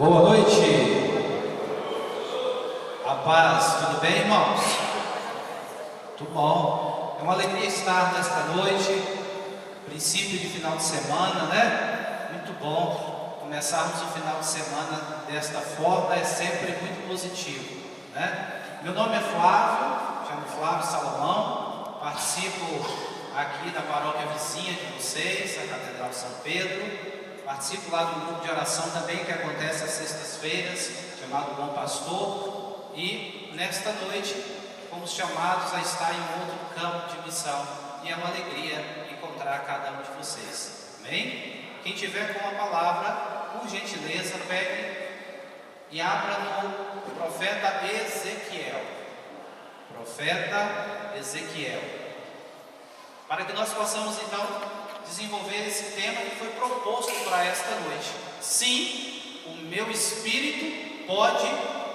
Boa noite. A paz, tudo bem, irmãos? Tudo bom. É uma alegria estar nesta noite, princípio de final de semana, né? Muito bom. Começarmos o final de semana desta forma é sempre muito positivo, né? Meu nome é Flávio, chamo Flávio Salomão, participo aqui da paróquia vizinha de vocês, a Catedral São Pedro. Participo lá do grupo de oração também, que acontece às sextas-feiras, chamado Bom Pastor. E nesta noite fomos chamados a estar em outro campo de missão. E é uma alegria encontrar cada um de vocês. Amém? Quem tiver com a palavra, por gentileza, pegue e abra no profeta Ezequiel. Profeta Ezequiel. Para que nós possamos então desenvolver esse tema que foi proposto para esta noite. Sim, o meu espírito pode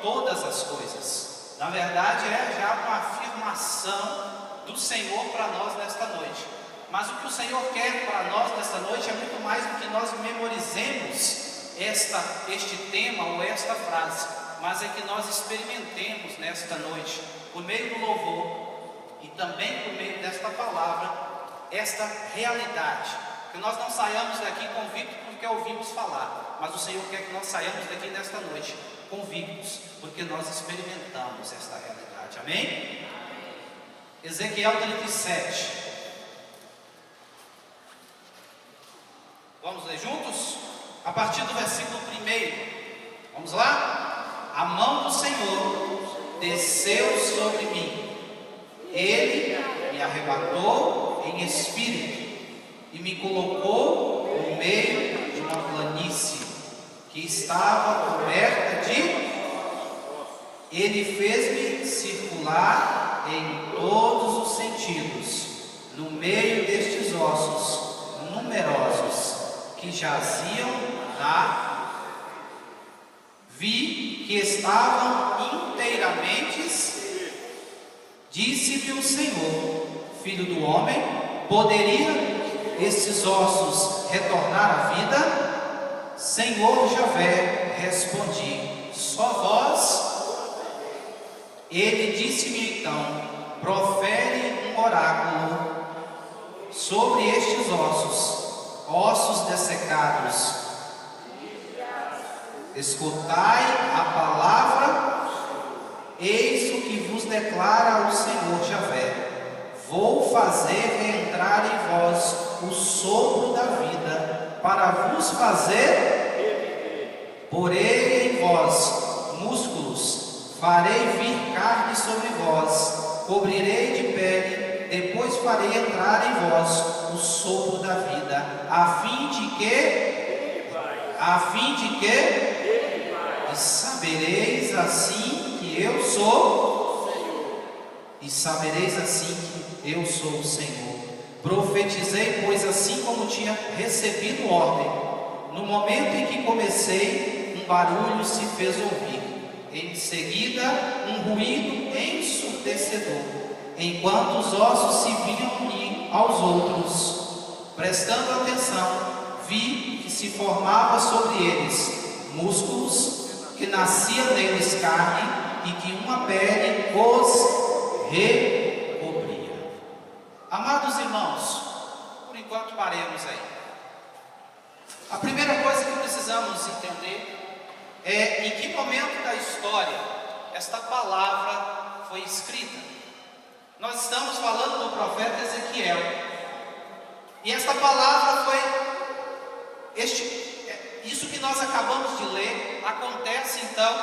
todas as coisas. Na verdade, é já uma afirmação do Senhor para nós nesta noite. Mas o que o Senhor quer para nós nesta noite é muito mais do que nós memorizemos este tema ou esta frase, mas é que nós experimentemos nesta noite, por meio do louvor e também por meio desta palavra, esta realidade, que nós não saiamos daqui convictos porque ouvimos falar, mas o Senhor quer que nós saiamos daqui nesta noite convictos porque nós experimentamos esta realidade. Amém? Ezequiel 37. Vamos ler juntos? A partir do versículo 1. Vamos lá? A mão do Senhor desceu sobre mim. Ele me arrebatou em espírito e me colocou no meio de uma planície que estava coberta de... Ele fez-me circular em todos os sentidos, no meio destes ossos numerosos que jaziam lá. Vi que estavam inteiramente. Disse-me o Senhor: Filho do homem, poderia esses ossos retornar à vida? Senhor Javé, respondi: só vós. Ele disse-me então: profere um oráculo sobre estes ossos, ossos dessecados. Escutai a palavra. Eis o que vos declara o Senhor Javé: vou fazer reentrar em vós o sopro da vida, para vos fazer, porei em vós músculos, farei vir carne sobre vós, cobrirei de pele, depois farei entrar em vós o sopro da vida, a fim de que, e sabereis assim que eu sou, e sabereis assim que eu sou o Senhor. Profetizei, pois, assim como tinha recebido ordem. No momento em que comecei, um barulho se fez ouvir. Em seguida, um ruído ensurdecedor, enquanto os ossos se vinham unir aos outros. Prestando atenção, vi que se formava sobre eles músculos, que nascia neles carne, e que uma pele os recobria. Amados irmãos, por enquanto paremos aí. A primeira coisa que precisamos entender é em que momento da história esta palavra foi escrita. Nós estamos falando do profeta Ezequiel, e esta palavra foi isso que nós acabamos de ler acontece então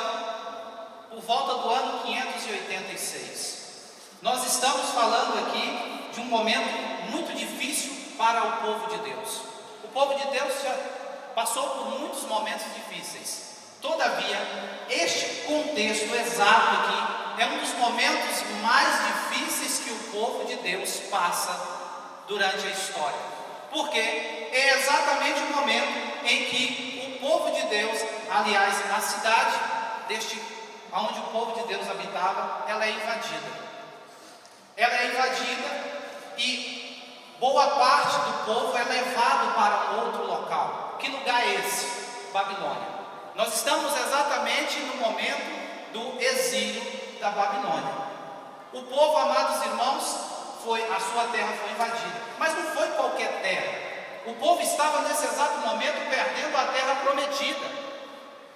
por volta do ano 586. Nós estamos falando aqui de um momento muito difícil para o povo de Deus. O povo de Deus já passou por muitos momentos difíceis. Todavia, este contexto exato aqui é um dos momentos mais difíceis que o povo de Deus passa durante a história. Porque é exatamente o momento em que o povo de Deus, aliás, a cidade onde o povo de Deus habitava, ela é invadida. Ela é invadida e boa parte do povo é levado para um outro local. Que lugar é esse? Babilônia. Nós estamos exatamente no momento do exílio da Babilônia. O povo, amados irmãos, a sua terra foi invadida, mas não foi qualquer terra. O povo estava nesse exato momento perdendo a terra prometida.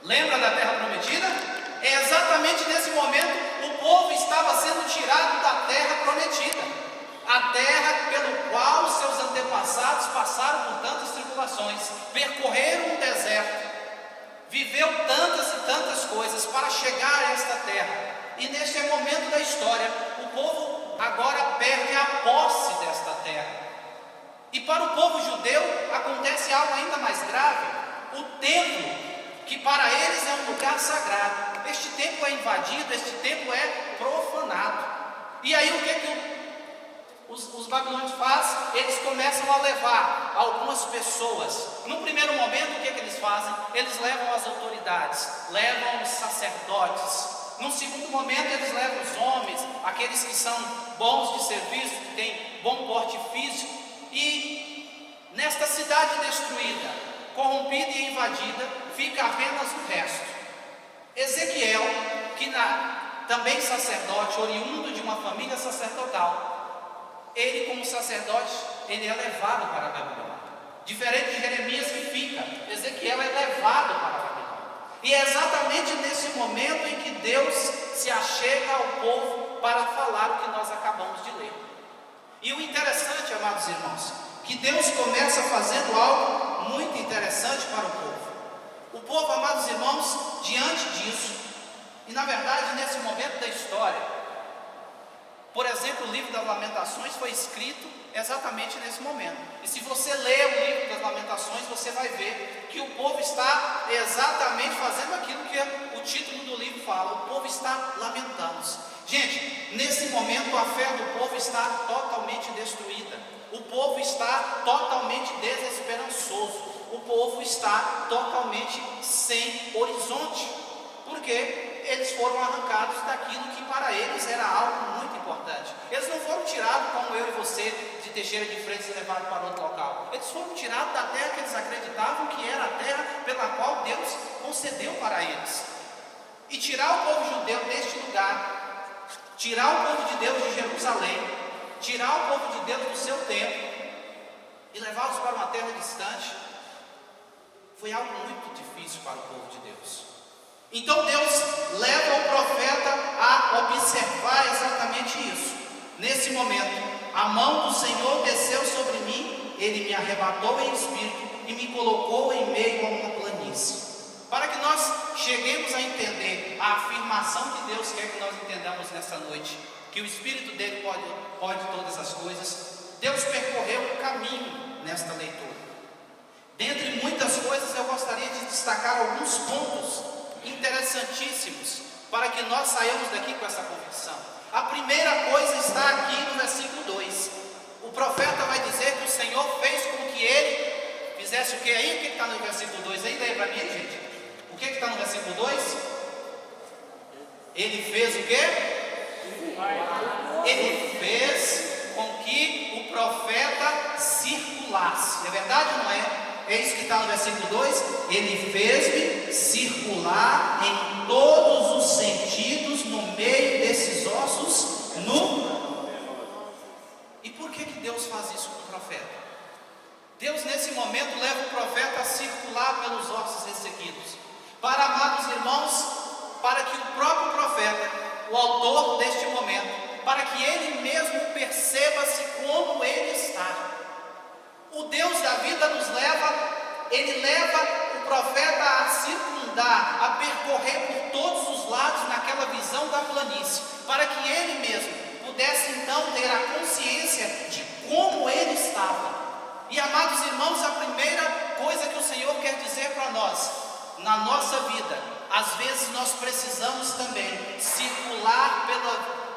Lembra da terra prometida? É exatamente nesse momento o povo estava sendo tirado da terra prometida, a terra pelo qual seus antepassados passaram por tantas tribulações, percorreram o deserto, viveu tantas e tantas coisas para chegar a esta terra. E neste momento da história, o povo agora perde a posse desta terra. E para o povo judeu acontece algo ainda mais grave. O templo, que para eles é um lugar sagrado, este templo é invadido, este templo é profanado. E aí o que os babilônios fazem? Eles começam a levar algumas pessoas. No primeiro momento, o que eles fazem? Eles levam as autoridades, levam os sacerdotes. No segundo momento, eles levam os homens, aqueles que são bons de serviço, que têm bom porte físico. E nesta cidade destruída, corrompida e invadida, fica apenas o resto. Ezequiel, que também sacerdote, oriundo de uma família sacerdotal, ele como sacerdote, ele é levado para a Babilônia. Diferente de Jeremias que fica, Ezequiel é levado para a Babilônia. E é exatamente nesse momento em que Deus se achega ao povo para falar o que nós acabamos de ler. E o interessante, amados irmãos, que Deus começa fazendo algo muito interessante para o povo. O povo, amados irmãos, diante disso, e na verdade nesse momento da história, por exemplo, o livro das Lamentações foi escrito exatamente nesse momento. E se você ler o livro das Lamentações, você vai ver que o povo está exatamente fazendo aquilo que o título do livro fala. O povo está lamentando-se. Gente, nesse momento a fé do povo está totalmente destruída. O povo está totalmente desesperançoso. O povo está totalmente sem horizonte. Porque eles foram arrancados daquilo que para eles era algo muito importante. Eles não foram tirados como eu e você de Teixeira de Freitas e levados para outro local. Eles foram tirados da terra que eles acreditavam que era a terra pela qual Deus concedeu para eles. E tirar o povo judeu deste lugar, tirar o povo de Deus de Jerusalém, tirar o povo de Deus do seu templo e levá-los para uma terra distante, foi algo muito difícil para o povo de Deus. Então Deus leva o profeta a observar exatamente isso. Nesse momento, a mão do Senhor desceu sobre mim, Ele me arrebatou em espírito e me colocou em meio a uma planície. Para que nós cheguemos a entender a afirmação que Deus quer que nós entendamos nessa noite, que o Espírito dele pode todas as coisas, Deus percorreu um caminho nesta leitura. Dentre muitas coisas, eu gostaria de destacar alguns pontos interessantíssimos para que nós saiamos daqui com essa convicção. A primeira coisa está aqui no versículo 2. O profeta vai dizer que o Senhor fez com que ele fizesse o que aí? O que está no versículo 2 aí? Leia para mim, gente. O que está no versículo 2? Ele fez o quê? Ele fez com que o profeta circulasse. É verdade ou não é? É isso que está no versículo 2. Ele fez-me circular em todos os sentidos no meio desses ossos nu. E por que Deus faz isso com o profeta? Deus nesse momento leva o profeta a circular pelos ossos ressequidos, para, amados irmãos, para que o próprio profeta, o autor deste momento, para que ele mesmo perceba-se como ele está. O Deus da vida nos leva, ele leva o profeta a circundar, a percorrer por todos os lados naquela visão da planície, para que ele mesmo pudesse então ter a consciência de como ele estava. E, amados irmãos, a primeira coisa que o Senhor quer dizer para nós, na nossa vida, às vezes nós precisamos também circular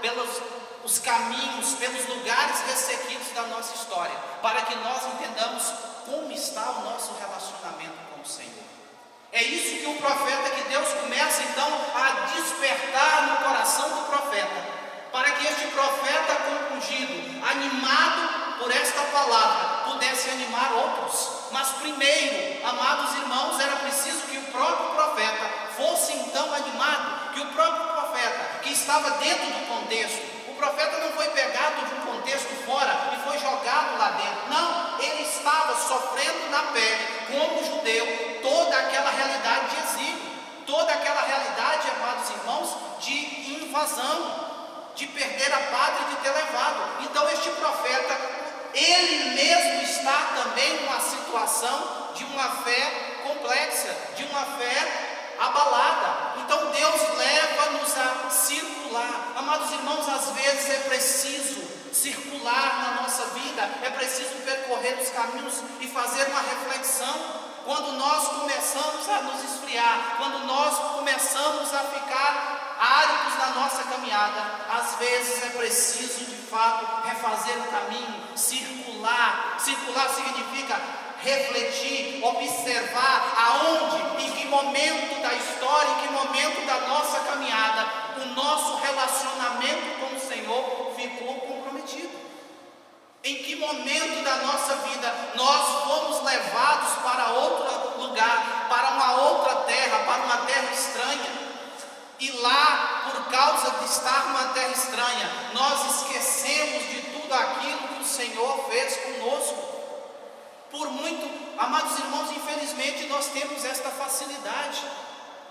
pelos os caminhos, pelos lugares ressequidos da nossa história, para que nós entendamos como está o nosso relacionamento com o Senhor. É isso que o profeta, que Deus começa então a despertar no coração do profeta, para que este profeta compungido, animado por esta palavra, pudesse animar outros. Mas primeiro, amados irmãos, era preciso que o próprio profeta fosse então animado, que o próprio profeta, que estava dentro do contexto, o profeta não foi pegado de um contexto fora e foi jogado lá dentro. Não, ele estava sofrendo na pele, como judeu, toda aquela realidade de exílio, toda aquela realidade, amados irmãos, de invasão, de perder a pátria e de ter levado. Então este profeta, ele mesmo está também numa situação de uma fé complexa, de uma fé abalada. Então Deus leva-nos a circular. Amados irmãos, às vezes é preciso circular na nossa vida, é preciso percorrer os caminhos e fazer uma reflexão. Quando nós começamos a nos esfriar, quando nós começamos a ficar áridos na nossa caminhada, às vezes é preciso de fato refazer o caminho, circular. Circular significa refletir, observar aonde, em que momento da história, em que momento da nossa caminhada, o nosso relacionamento com o Senhor ficou comprometido. Em que momento da nossa vida nós fomos levados para outro lugar, para uma outra terra, para uma terra estranha, e lá, por causa de estar numa terra estranha, nós esquecemos de tudo aquilo que o Senhor fez conosco. Por muito, amados irmãos, infelizmente nós temos esta facilidade.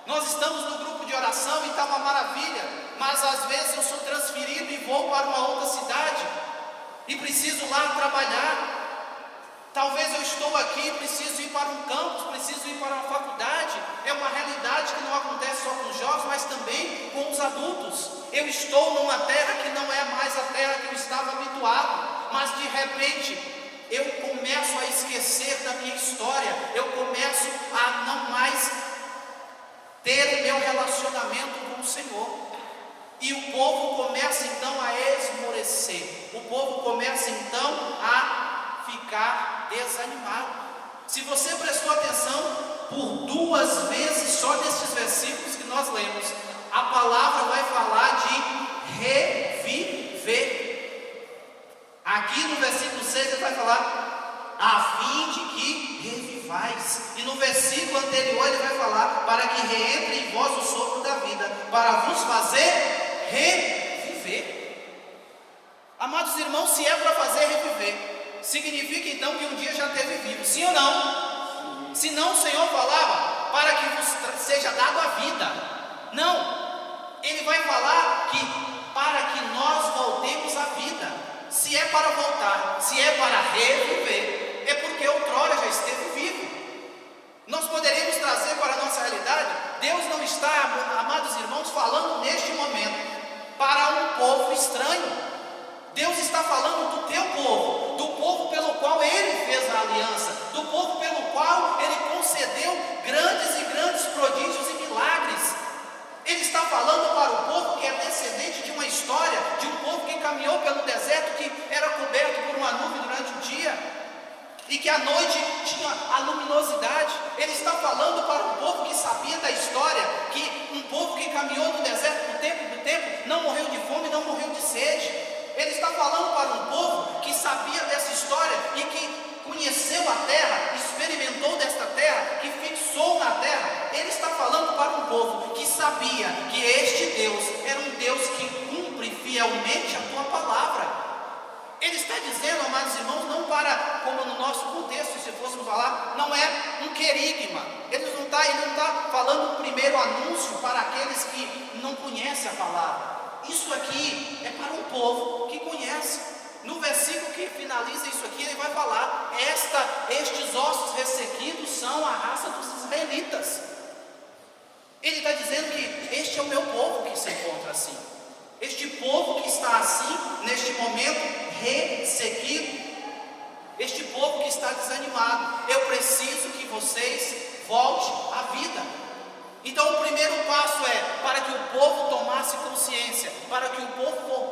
Nós estamos no grupo de oração e está uma maravilha, mas às vezes eu sou transferido e vou para uma outra cidade e preciso lá trabalhar. Talvez eu estou aqui, preciso ir para um campus, preciso ir para uma faculdade. É uma realidade que não acontece só com os jovens, mas também com os adultos. Eu estou numa terra que não é mais a terra que eu estava habituado, mas de repente eu começo a esquecer da minha história, eu começo a não mais ter o meu relacionamento com o Senhor. E o povo começa então a esmorecer, o povo começa então a ficar desanimado. Se você prestou atenção, por 2 vezes só nesses versículos que nós lemos, a palavra vai falar de reviver. Aqui no versículo 6 ele vai falar a fim de que revivais, e no versículo anterior ele vai falar para que reentre em vós o sopro da vida, para vos fazer reviver. Amados irmãos, se é para fazer reviver, significa então que um dia já teve vivo, sim ou não? Se não, o Senhor falava para que vos seja dado a vida. Não, ele vai falar que para que nós voltemos à vida. Se é para voltar, se é para reviver, é porque outrora já esteve vivo. Nós poderíamos trazer para a nossa realidade. Deus não está, amados irmãos, falando neste momento para um povo estranho. Deus está falando do teu povo, do povo pelo qual Ele fez a aliança, do povo pelo qual Ele concedeu grandes e grandes prodígios e milagres. Ele está falando para o povo que é descendente de uma história, de um povo que caminhou pelo deserto, que era coberto por uma nuvem durante o dia, e que à noite tinha a luminosidade. Ele está falando para um povo que sabia da história, que um povo que caminhou no deserto por tempo, não morreu de fome, não morreu de sede. Ele está falando para um povo que sabia dessa história e que conheceu a terra, experimentou desta terra, que fixou na terra. Ele está falando para um povo que sabia que este Deus era um Deus que cumpre fielmente a tua palavra. Ele está dizendo, amados irmãos, não para, como no nosso contexto, se fôssemos falar, não é um querigma. Ele não está falando o primeiro anúncio para aqueles que não conhecem a palavra. Isso aqui é para um povo que conhece. No versículo que finaliza isso aqui, ele vai falar: estes ossos ressequidos são a raça dos israelitas. Ele está dizendo que este é o meu povo que se encontra assim. Este povo que está assim, neste momento, ressequido. Este povo que está desanimado. Eu preciso que vocês voltem à vida. Então o primeiro passo é para que o povo tomasse consciência, para que o povo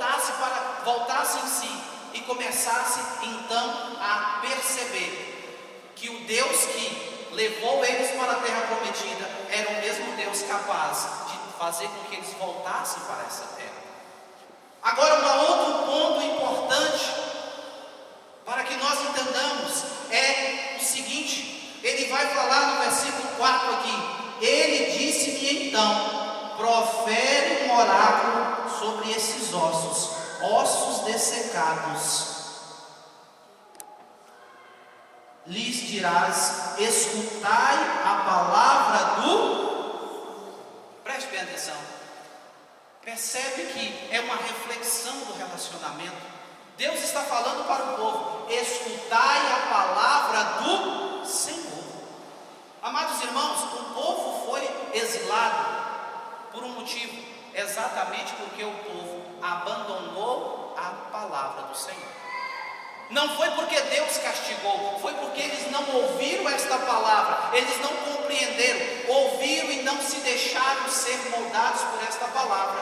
voltasse em si e começasse então a perceber que o Deus que levou eles para a terra prometida era o mesmo Deus capaz de fazer com que eles voltassem para essa terra. Agora, um outro ponto importante para que nós entendamos é o seguinte: Ele vai falar no versículo 4 aqui: ele disse-me então, profere um oráculo sobre esses ossos, ossos dessecados. Lhes dirás, escutai a palavra do... Preste bem atenção. Percebe que é uma reflexão do relacionamento. Deus está falando para o povo: escutai a palavra do Senhor. Amados irmãos, o povo foi exilado por um motivo, exatamente porque o povo abandonou a palavra do Senhor. Não foi porque Deus castigou, foi porque eles não ouviram esta palavra, eles não compreenderam, ouviram e não se deixaram ser moldados por esta palavra.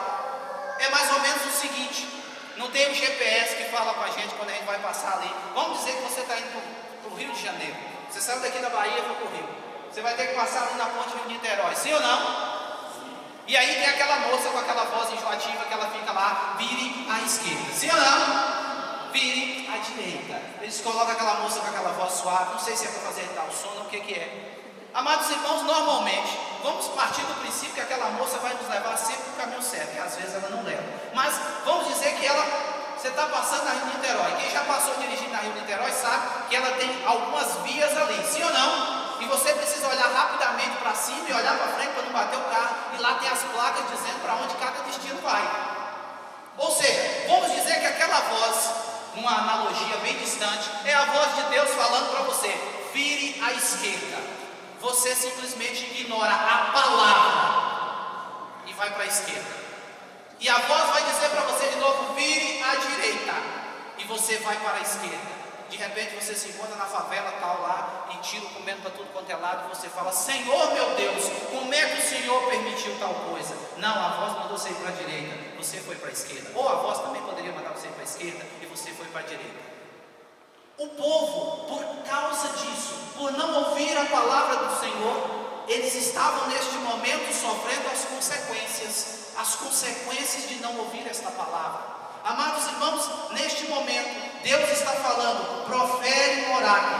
É mais ou menos o seguinte: não tem um GPS que fala com a gente quando a gente vai passar ali. Vamos dizer que você está indo para o Rio de Janeiro, você saiu daqui da Bahia e foi para o Rio, você vai ter que passar ali na ponte de Niterói, sim ou não? E aí tem aquela moça com aquela voz enjoativa que ela fica lá: vire à esquerda, sim ou não? Vire à direita. Eles colocam aquela moça com aquela voz suave, não sei se é para fazer tal sono ou o que é. Amados irmãos, normalmente vamos partir do princípio que aquela moça vai nos levar sempre para o caminho certo, que às vezes ela não leva. Mas vamos dizer que você está passando na Rio Niterói. Quem já passou dirigindo na Rio Niterói sabe que ela tem algumas vias ali, sim ou não? E você precisa olhar rapidamente para cima e olhar para frente para não bater o carro. E lá tem as placas dizendo para onde cada destino vai. Ou seja, vamos dizer que aquela voz, numa analogia bem distante, é a voz de Deus falando para você: vire à esquerda. Você simplesmente ignora a palavra e vai para a esquerda. E a voz vai dizer para você de novo: vire à direita. E você vai para a esquerda. De repente você se encontra na favela tal lá, e tiro comendo para tudo quanto é lado, e você fala: Senhor meu Deus, como é que o Senhor permitiu tal coisa? Não, a voz mandou você ir para a direita, você foi para a esquerda. Ou a voz também poderia mandar você ir para a esquerda e você foi para a direita. O povo, por causa disso, por não ouvir a palavra do Senhor, eles estavam neste momento sofrendo as consequências de não ouvir esta palavra. Amados irmãos, neste momento, Deus está falando: profere um oráculo.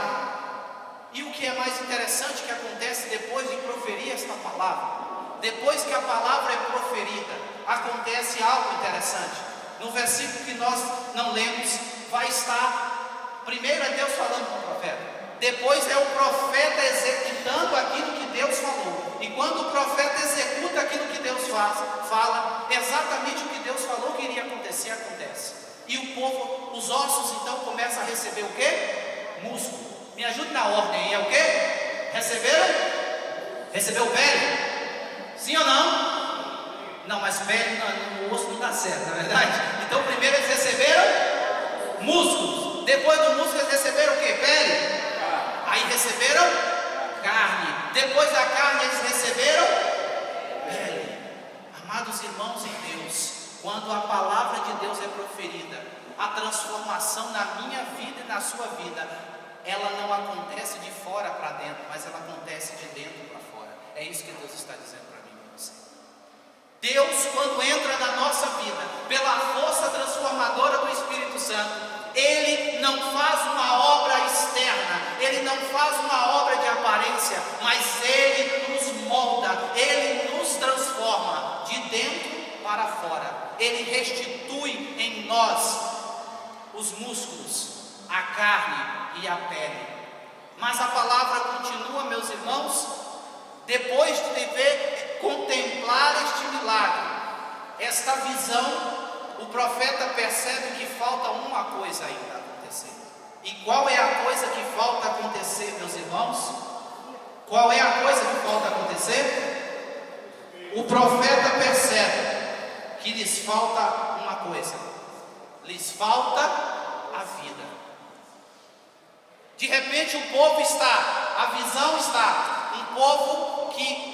E o que é mais interessante que acontece depois de proferir esta palavra? Depois que a palavra é proferida, acontece algo interessante. No versículo que nós não lemos, vai estar... Primeiro é Deus falando com o profeta, depois é o profeta executando aquilo que Deus falou. E quando o profeta executa aquilo que Deus fala, exatamente o que Deus falou que iria acontecer, acontece. E o povo, os ossos então começam a receber o quê? Músculo. Me ajude na ordem aí, é o quê? Recebeu pele? Sim ou não? Não, mas pele no osso não dá certo, não é verdade? Então primeiro eles receberam músculos. Depois do músculo eles receberam o quê? Pele? Aí receberam carne. Depois da carne eles receberam pele. Amados irmãos em Deus, quando a palavra de Deus é proferida, a transformação na minha vida e na sua vida, ela não acontece de fora para dentro, mas ela acontece de dentro para fora. É isso que Deus está dizendo para mim e para você. Deus, quando entra na nossa vida, pela força transformadora do Espírito Santo, Ele não faz uma obra externa, Ele não faz uma obra de aparência, mas Ele nos molda, Ele nos transforma de dentro para fora. Ele restitui em nós os músculos, a carne e a pele. Mas a palavra continua, meus irmãos, depois de contemplar este milagre, esta visão, o profeta percebe que falta uma coisa ainda acontecer. E qual é a coisa que falta acontecer, meus irmãos? Qual é a coisa que falta acontecer? O profeta percebe que lhes falta uma coisa. Lhes falta a vida. De repente o povo está, a visão está, um povo que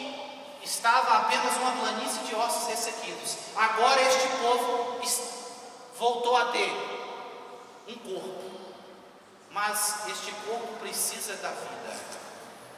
estava apenas uma planície de ossos ressequidos. Agora este povo voltou a ter um corpo, mas este corpo precisa da vida.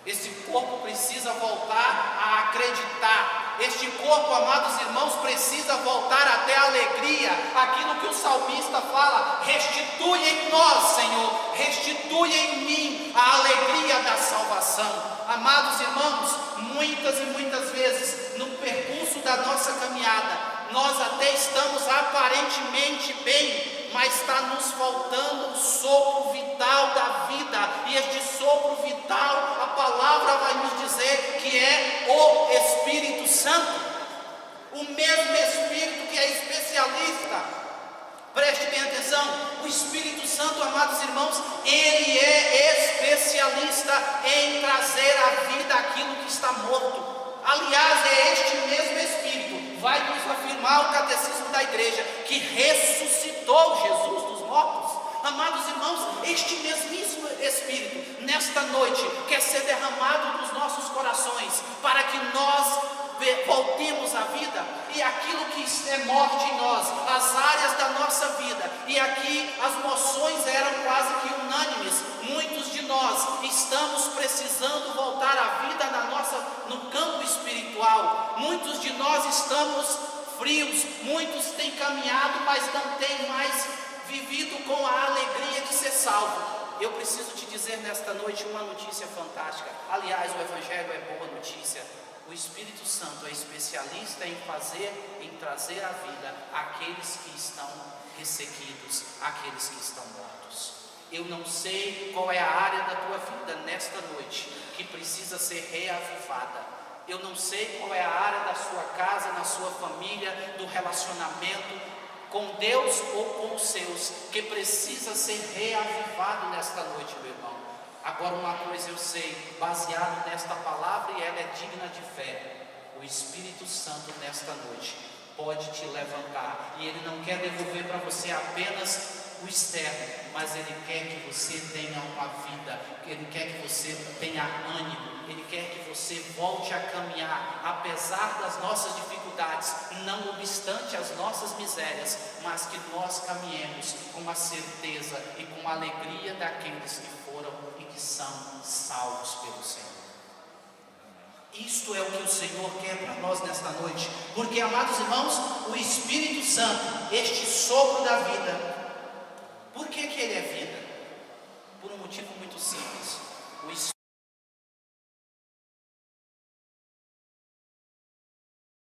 Este corpo precisa voltar a acreditar Este corpo, amados irmãos, precisa voltar até a alegria, aquilo que o salmista fala: restitui em nós, Senhor, restitui em mim a alegria da salvação. Amados irmãos, muitas e muitas vezes no percurso da nossa caminhada, nós até estamos aparentemente bem, mas está nos faltando o sopro vital da vida, e este sopro vital, a palavra vai nos dizer que é o Espírito Santo, o mesmo Espírito que é especialista. Preste bem atenção, o Espírito Santo, amados irmãos, ele é especialista em trazer à vida aquilo que está morto. Aliás, é este mesmo Espírito, vai nos afirmar o catecismo da igreja, que ressuscitou Jesus dos mortos. Amados irmãos, este mesmíssimo Espírito, nesta noite, quer ser derramado nos nossos corações, para que nós voltemos à vida, e aquilo que é morte em nós, as áreas da nossa vida, e aqui as moções eram quase que unânimes. Muitos de nós estamos precisando voltar à vida no campo espiritual. Muitos de nós estamos frios, muitos têm caminhado, mas não têm mais vivido com a alegria de ser salvo. Eu preciso te dizer nesta noite uma notícia fantástica. Aliás, o Evangelho é boa notícia. O Espírito Santo é especialista em trazer à vida aqueles que estão ressequidos, aqueles que estão mortos. Eu não sei qual é a área da tua vida nesta noite que precisa ser reavivada. Eu não sei qual é a área da sua casa, na sua família, do relacionamento com Deus ou com os seus, que precisa ser reavivado nesta noite, meu irmão. Agora, uma coisa eu sei, baseado nesta palavra, e ela é digna de fé: o Espírito Santo nesta noite pode te levantar, e Ele não quer devolver para você apenas o externo, mas Ele quer que você tenha uma vida, Ele quer que você tenha ânimo, Ele quer que você volte a caminhar, apesar das nossas dificuldades, não obstante as nossas misérias, mas que nós caminhemos com a certeza e com a alegria daqueles que foram e que são salvos pelo Senhor. Isto é o que o Senhor quer para nós nesta noite, porque, amados irmãos, o Espírito Santo, este sopro da vida, por que ele é vida? Por um motivo muito simples: o Espírito